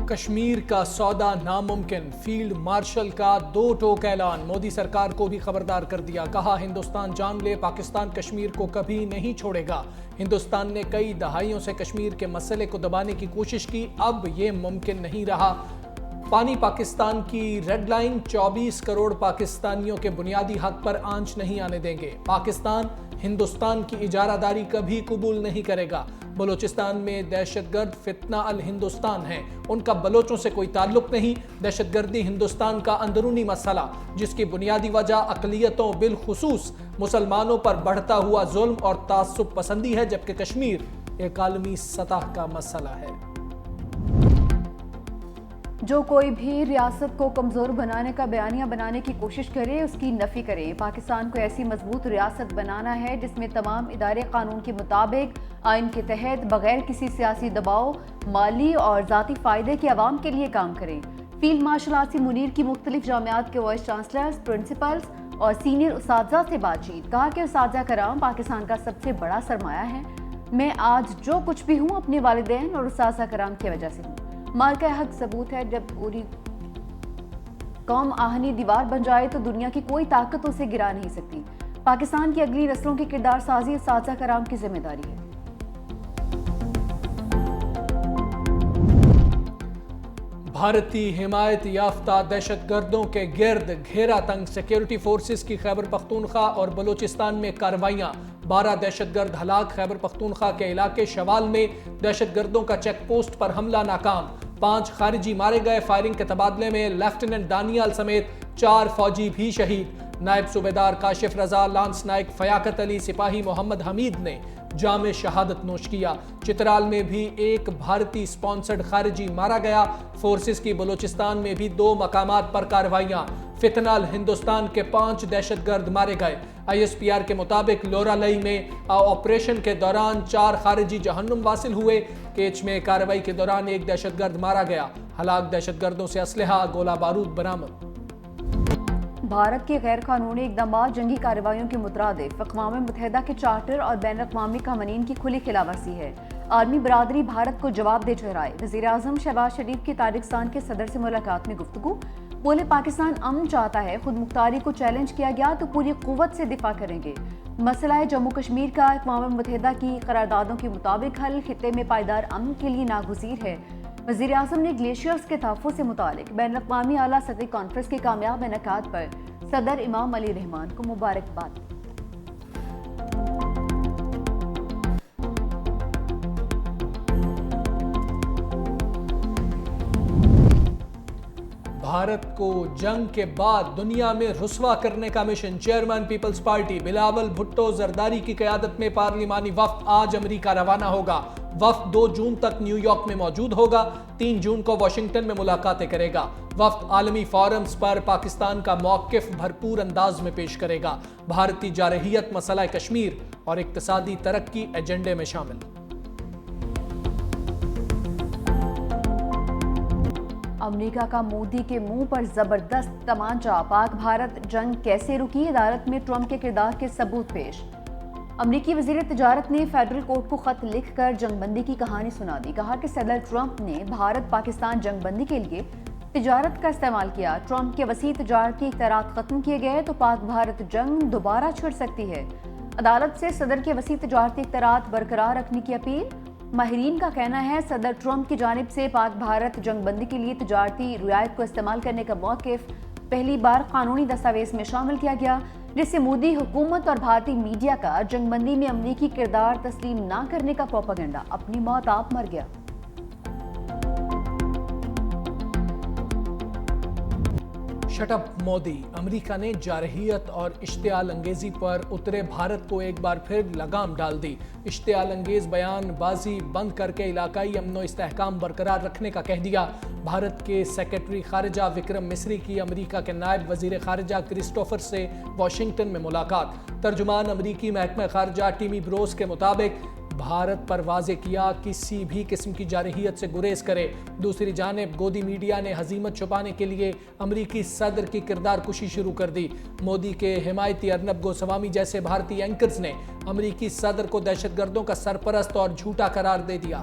کشمیر کا سودا ناممکن، فیلڈ مارشل کا دو ٹوک اعلان، مودی سرکار کو بھی خبردار کر دیا، کہا ہندوستان جان لے پاکستان کشمیر کو کبھی نہیں چھوڑے گا۔ ہندوستان نے کئی دہائیوں سے کشمیر کے مسئلے کو دبانے کی کوشش کی، اب یہ ممکن نہیں رہا۔ پانی پاکستان کی ریڈ لائن، 24 کروڑ پاکستانیوں کے بنیادی حق پر آنچ نہیں آنے دیں گے۔ پاکستان ہندوستان کی اجارہ داری کبھی قبول نہیں کرے گا۔ بلوچستان میں دہشت گرد فتنہ الہندوستان ہیں، ان کا بلوچوں سے کوئی تعلق نہیں۔ دہشت گردی ہندوستان کا اندرونی مسئلہ، جس کی بنیادی وجہ اقلیتوں بالخصوص مسلمانوں پر بڑھتا ہوا ظلم اور تعصب پسندی ہے، جبکہ کشمیر ایک عالمی سطح کا مسئلہ ہے۔ جو کوئی بھی ریاست کو کمزور بنانے کا بیانیہ بنانے کی کوشش کرے، اس کی نفی کرے۔ پاکستان کو ایسی مضبوط ریاست بنانا ہے جس میں تمام ادارے قانون کے مطابق، آئین کے تحت، بغیر کسی سیاسی دباؤ، مالی اور ذاتی فائدے کے عوام کے لیے کام کریں۔ فیلڈ مارشل آصف منیر کی مختلف جامعات کے وائس چانسلرز، پرنسپلز اور سینئر اساتذہ سے بات چیت، کہا کہ اساتذہ کرام پاکستان کا سب سے بڑا سرمایہ ہے۔ میں آج جو کچھ بھی ہوں اپنے والدین اور اساتذہ کرام کی وجہ سے ہوں۔ مارکہ حق ثبوت ہے، جب پوری قوم آہنی دیوار بن جائے تو دنیا کی کوئی طاقت اسے گرا نہیں سکتی۔ پاکستان کی اگلی نسلوں کی کردار سازی اساتذہ کرام کی ذمہ داری ہے۔ بھارتی حمایت یافتہ دہشت گردوں کے گرد گھیرا تنگ، سیکیورٹی فورسز کی خیبر پختونخوا اور بلوچستان میں کارروائیاں، 12 دہشت گرد ہلاک۔ خیبر پختونخوا کے علاقے شوال میں دہشت گردوں کا چیک پوسٹ پر حملہ ناکام، 5 خارجی مارے گئے۔ فائرنگ کے تبادلے میں لیفٹیننٹ دانیال سمیت 4 فوجی بھی شہید۔ نائب صوبیدار کاشف رضا، لانس نائک فیاقت علی، سپاہی محمد حمید نے جام شہادت نوش کیا۔ چترال میں بھی ایک بھارتی سپانسرڈ خارجی مارا گیا۔ فورسز کی بلوچستان میں بھی 2 مقامات پر کارروائیاں، فتنہ الہندوستان کے 5 دہشت گرد مارے گئے۔ ISPR کے مطابق لورا لئی میں آپریشن کے دوران 4 خارجی جہنم واصل ہوئے۔ کیچ میں کارروائی کے دوران ایک دہشت گرد مارا گیا۔ ہلاک دہشت گردوں سے اسلحہ، گولہ بارود برآمد۔ بھارت کے غیر قانونی اقدامات جنگی کارروائیوں کے مترادف اقوام متحدہ کے چارٹر اور بین الاقوامی قوانین کی کھلی خلاف ورزی ہے۔ عالمی برادری بھارت کو جواب دہ ٹھہرائے۔ وزیر اعظم شہباز شریف کی تاجکستان کے صدر سے ملاقات میں گفتگو، بولے پاکستان امن چاہتا ہے، خود مختاری کو چیلنج کیا گیا تو پوری قوت سے دفاع کریں گے۔ مسئلہ جموں کشمیر کا اقوام متحدہ کی قراردادوں کے مطابق حل خطے میں پائیدار امن کے لیے ناگزیر ہے۔ وزیر اعظم نے گلیشیئرز کے تحفظ سے متعلق بین الاقوامی اعلیٰ سطحی کانفرنس کے کامیاب انعقاد پر صدر امام علی رحمان کو مبارکباد۔ بھارت کو جنگ کے بعد دنیا میں رسوا کرنے کا mission, chairman people's party Bilawal Bhutto Zardari کی قیادت میں پارلیمانی وفد آج امریکہ روانہ ہوگا۔ وفد 2 جون تک نیو یارک میں موجود ہوگا، 3 جون کو واشنگٹن میں ملاقاتیں کرے گا۔ وفد عالمی فورمز پر پاکستان کا موقف بھرپور انداز میں پیش کرے گا۔ بھارتی جارحیت مسئلہ کشمیر اور اقتصادی ترقی ایجنڈے میں شامل۔ امریکہ کا مودی کے منہ پر زبردست تمانچہ، پاک بھارت جنگ کیسے رکی، عدالت میں ٹرمپ کے کردار کے ثبوت پیش۔ امریکی وزیر تجارت نے فیڈرل کورٹ کو خط لکھ کر جنگ بندی کی کہانی سنا دی، کہا کہ صدر ٹرمپ نے بھارت پاکستان جنگ بندی کے لیے تجارت کا استعمال کیا۔ ٹرمپ کے وسیع تجارتی اختیارات ختم کیے گئے تو پاک بھارت جنگ دوبارہ چھڑ سکتی ہے۔ عدالت سے صدر کے وسیع تجارتی اختیارات برقرار رکھنے کی اپیل۔ ماہرین کا کہنا ہے صدر ٹرمپ کی جانب سے پاک بھارت جنگ بندی کے لیے تجارتی رعایت کو استعمال کرنے کا موقف پہلی بار قانونی دستاویز میں شامل کیا گیا، جس سے مودی حکومت اور بھارتی میڈیا کا جنگ بندی میں امریکی کردار تسلیم نہ کرنے کا پروپیگنڈا اپنی موت آپ مر گیا۔ شٹ اپ مودی، امریکہ نے جارحیت اور اشتعال انگیزی پر اترے بھارت کو ایک بار پھر لگام ڈال دی۔ اشتعال انگیز بیان بازی بند کر کے علاقائی امن و استحکام برقرار رکھنے کا کہہ دیا۔ بھارت کے سیکرٹری خارجہ وکرم مسری کی امریکہ کے نائب وزیر خارجہ کرسٹوفر سے واشنگٹن میں ملاقات۔ ترجمان امریکی محکمہ خارجہ ٹیمی بروس کے مطابق بھارت پر واضح کیا کسی بھی قسم کی جارحیت سے گریز کرے۔ دوسری جانب گودی میڈیا نے ہزیمت چھپانے کے لیے امریکی صدر کی کردار کشی شروع کر دی۔ مودی کے حمایتی ارنب گوسوامی جیسے بھارتی اینکرز نے امریکی صدر کو دہشت گردوں کا سرپرست اور جھوٹا قرار دے دیا۔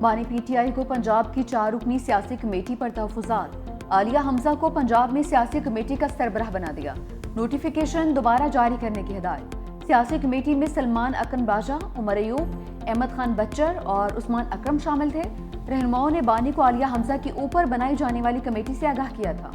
بانی پی ٹی آئی کو پنجاب کی 4 رکنی سیاسی کمیٹی پر تحفظات، عالیہ حمزہ کو پنجاب میں سیاسی کمیٹی کا سربراہ بنا دیا، نوٹیفیکیشن دوبارہ جاری کرنے کی ہدایت۔ سیاسی کمیٹی میں سلمان اکن باجا، عمر ایوب، احمد خان بچر اور عثمان اکرم شامل تھے۔ رہنماؤں نے بانی کو عالیہ حمزہ کے اوپر بنائی جانے والی کمیٹی سے آگاہ کیا تھا۔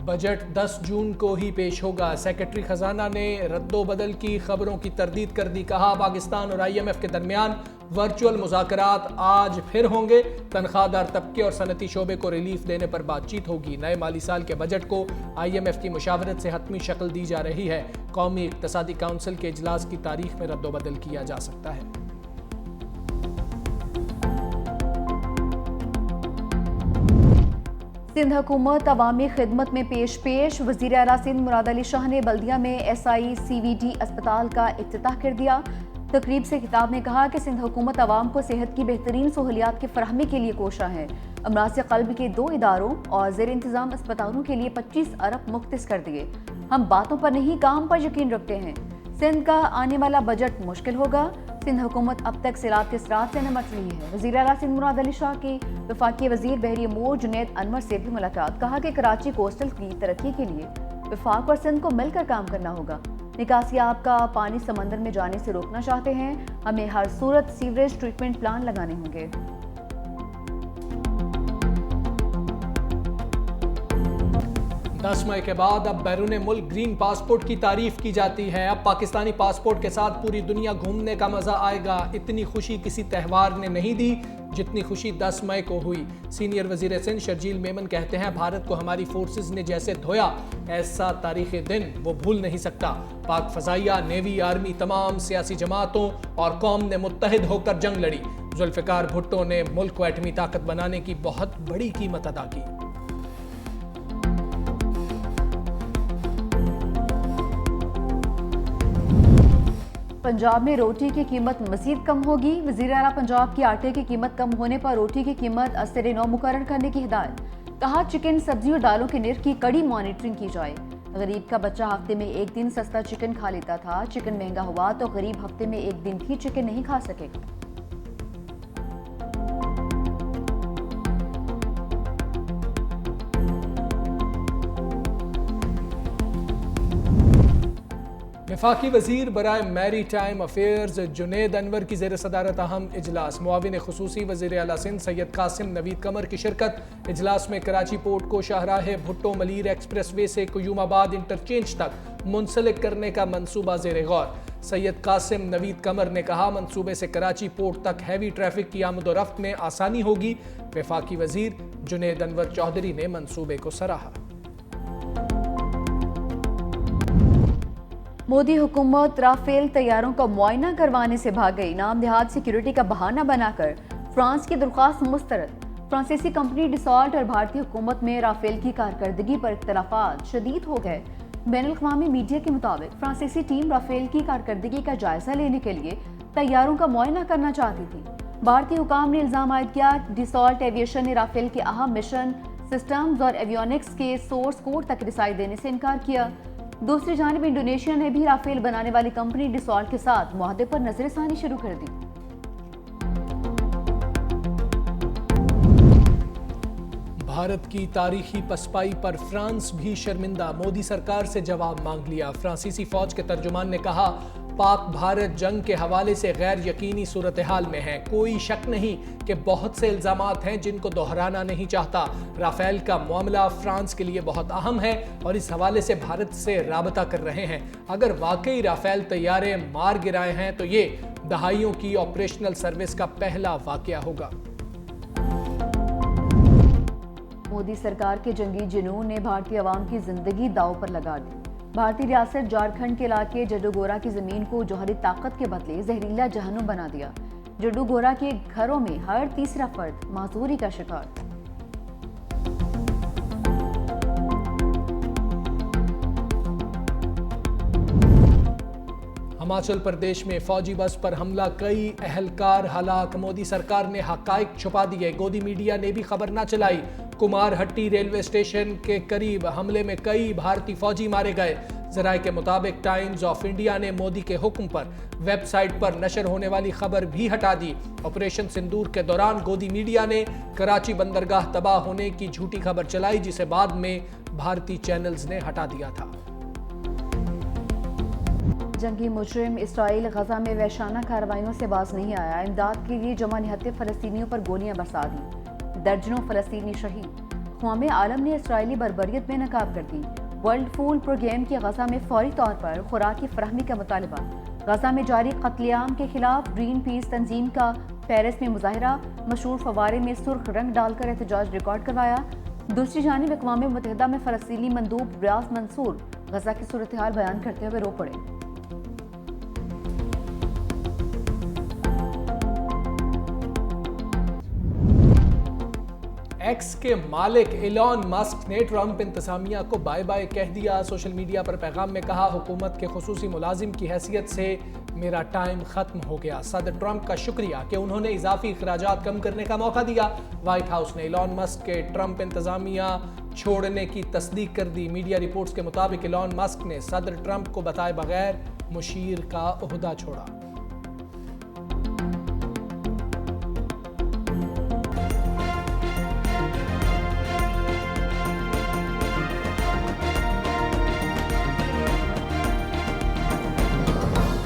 بجٹ 10 جون کو ہی پیش ہوگا، سیکرٹری خزانہ نے رد و بدل کی خبروں کی تردید کر دی، کہا پاکستان اور آئی ایم ایف کے درمیان ورچوئل مذاکرات آج پھر ہوں گے، تنخواہ دار طبقے اور صنعتی شعبے کو ریلیف دینے پر بات چیت ہوگی۔ نئے مالی سال کے بجٹ کو آئی ایم ایف کی مشاورت سے حتمی شکل دی جا رہی ہے، قومی اقتصادی کونسل کے اجلاس کی تاریخ میں رد و بدل کیا جا سکتا ہے۔ سندھ حکومت عوامی خدمت میں پیش وزیر اعلیٰ سندھ مراد علی شاہ نے بلدیہ میں S I C we D اسپتال کا افتتاح کر دیا۔ تقریب سے خطاب میں کہا کہ سندھ حکومت عوام کو صحت کی بہترین سہولیات کی فراہمی کے لیے کوشاں ہے۔ امراض قلب کے 2 اداروں اور زیر انتظام اسپتالوں کے لیے 25 ارب مختص کر دیے۔ ہم باتوں پر نہیں، کام پر یقین رکھتے ہیں۔ سندھ کا آنے والا بجٹ مشکل ہوگا۔ سندھ حکومت اب تک سیلاب کے اثرات سے نمٹ رہی ہے۔ وزیر اعلیٰ سندھ مراد علی شاہ کی وفاقی وزیر بحری امور جنید انور سے بھی ملاقات، کہا کہ کراچی کوسٹل کی ترقی کے لیے وفاق اور سندھ کو مل کر کام کرنا ہوگا۔ نکاسی آب کا پانی سمندر میں جانے سے روکنا چاہتے ہیں، ہمیں ہر صورت سیوریج ٹریٹمنٹ پلان لگانے ہوں گے۔ 10 مئی کے بعد اب بیرون ملک گرین پاسپورٹ کی تعریف کی جاتی ہے۔ اب پاکستانی پاسپورٹ کے ساتھ پوری دنیا گھومنے کا مزہ آئے گا۔ اتنی خوشی کسی تہوار نے نہیں دی جتنی خوشی 10 مئی کو ہوئی۔ سینئر وزیر سندھ شرجیل میمن کہتے ہیں، بھارت کو ہماری فورسز نے جیسے دھویا، ایسا تاریخی دن وہ بھول نہیں سکتا۔ پاک فضائیہ، نیوی، آرمی، تمام سیاسی جماعتوں اور قوم نے متحد ہو کر جنگ لڑی۔ ذوالفقار بھٹو نے ملک کو ایٹمی طاقت بنانے کی بہت بڑی قیمت ادا کی۔ پنجاب میں روٹی کی قیمت مزید کم ہوگی، وزیر اعلیٰ پنجاب کی آٹے کی قیمت کم ہونے پر روٹی کی قیمت ازسر نو مقرر کرنے کی ہدایت، کہا چکن، سبزی اور دالوں کے نرخ کی کڑی مانیٹرنگ کی جائے۔ غریب کا بچہ ہفتے میں 1 دن سستا چکن کھا لیتا تھا، چکن مہنگا ہوا تو غریب ہفتے میں 1 دن بھی چکن نہیں کھا سکے گا۔ وفاقی وزیر برائے میری ٹائم افیئرز جنید انور کی زیر صدارت اہم اجلاس، معاون خصوصی وزیر اعلیٰ سندھ سید قاسم نوید قمر کی شرکت۔ اجلاس میں کراچی پورٹ کو شاہراہ بھٹو ملیر ایکسپریس وے سے قیوم آباد انٹرچینج تک منسلک کرنے کا منصوبہ زیر غور۔ سید قاسم نوید قمر نے کہا، منصوبے سے کراچی پورٹ تک ہیوی ٹریفک کی آمد و رفت میں آسانی ہوگی۔ وفاقی وزیر جنید انور چودھری نے منصوبے کو سراہا۔ مودی حکومت رافیل طیاروں کا معائنہ کروانے سے بھاگ گئی، نام نہاد سیکیورٹی کا بہانہ بنا کر فرانس کی درخواست مسترد۔ فرانسیسی کمپنی ڈسالٹ اور بھارتی حکومت میں رافیل کی کارکردگی پر اختلافات شدید ہو گئے۔ بین الاقوامی میڈیا کے مطابق فرانسیسی ٹیم رافیل کی کارکردگی کا جائزہ لینے کے لیے طیاروں کا معائنہ کرنا چاہتی تھی۔ بھارتی حکام نے الزام عائد کیا، ڈسالٹ ایویشن نے رافیل کے اہم مشن سسٹمز اور ایویونکس کے سورس کوڈ تک رسائی دینے سے انکار کیا۔ دوسری جانب انڈونیشیا نے بھی رافیل بنانے والی کمپنی ڈسالٹ کے ساتھ معاہدے پر نظر ثانی شروع کر دی۔ بھارت کی تاریخی پسپائی پر فرانس بھی شرمندہ، مودی سرکار سے جواب مانگ لیا۔ فرانسیسی فوج کے ترجمان نے کہا، پاک بھارت جنگ کے حوالے سے غیر یقینی صورتحال میں ہے، کوئی شک نہیں کہ بہت سے الزامات ہیں جن کو دہرانا نہیں چاہتا۔ رافیل کا معاملہ فرانس کے لیے بہت اہم ہے اور اس حوالے سے بھارت سے رابطہ کر رہے ہیں۔ اگر واقعی رافیل طیارے مار گرائے ہیں تو یہ دہائیوں کی آپریشنل سروس کا پہلا واقعہ ہوگا۔ مودی سرکار کے جنگی جنون نے بھارتی عوام کی زندگی داؤ پر لگا دی۔ بھارتی ریاست جھارکھنڈ کے علاقے جڈو گورا کی زمین کو جوہری طاقت کے بدلے زہریلا جہنم بنا دیا۔ جڈو گورا کے گھروں میں ہر تیسرا فرد معذوری کا شکار۔ ہماچل پردیش میں فوجی بس پر حملہ، کئی اہلکار ہلاک، مودی سرکار نے حقائق چھپا دیے، گودی میڈیا نے بھی خبر نہ چلائی۔ کمار ہٹی ریلوے اسٹیشن کے قریب حملے میں کئی بھارتی فوجی مارے گئے۔ ذرائع کے مطابق ٹائمز آف انڈیا نے مودی کے حکم پر ویب سائٹ پر نشر ہونے والی خبر بھی ہٹا دی۔ آپریشن سندور کے دوران گودی میڈیا نے کراچی بندرگاہ تباہ ہونے کی جھوٹی خبر چلائی، جسے بعد میں بھارتی چینلز نے ہٹا دیا تھا۔ جنگی مجرم اسرائیل غزہ میں وحشانہ کارروائیوں سے باز نہیں آیا۔ امداد کے لیے جمع نہتے فلسطینیوں پر گولیاں برسا دیں، درجنوں فلسطینی شہید۔ اقوام عالم نے اسرائیلی بربریت میں نقاب کر دی۔ ورلڈ فوڈ پروگرام کی غزہ میں فوری طور پر خوراک کی فراہمی کا مطالبہ۔ غزہ میں جاری قتل عام کے خلاف گرین پیس تنظیم کا پیرس میں مظاہرہ، مشہور فوارے میں سرخ رنگ ڈال کر احتجاج ریکارڈ کروایا۔ دوسری جانب اقوام متحدہ میں فلسطینی مندوب ریاض منصور غزہ کی صورتحال بیان کرتے ہوئے رو پڑے۔ ایکس کے مالک ایلون مسک نے ٹرمپ انتظامیہ کو بائے بائے کہہ دیا۔ سوشل میڈیا پر پیغام میں کہا، حکومت کے خصوصی ملازم کی حیثیت سے میرا ٹائم ختم ہو گیا۔ صدر ٹرمپ کا شکریہ کہ انہوں نے اضافی اخراجات کم کرنے کا موقع دیا۔ وائٹ ہاؤس نے ایلون مسک کے ٹرمپ انتظامیہ چھوڑنے کی تصدیق کر دی۔ میڈیا رپورٹس کے مطابق ایلون مسک نے صدر ٹرمپ کو بتائے بغیر مشیر کا عہدہ چھوڑا۔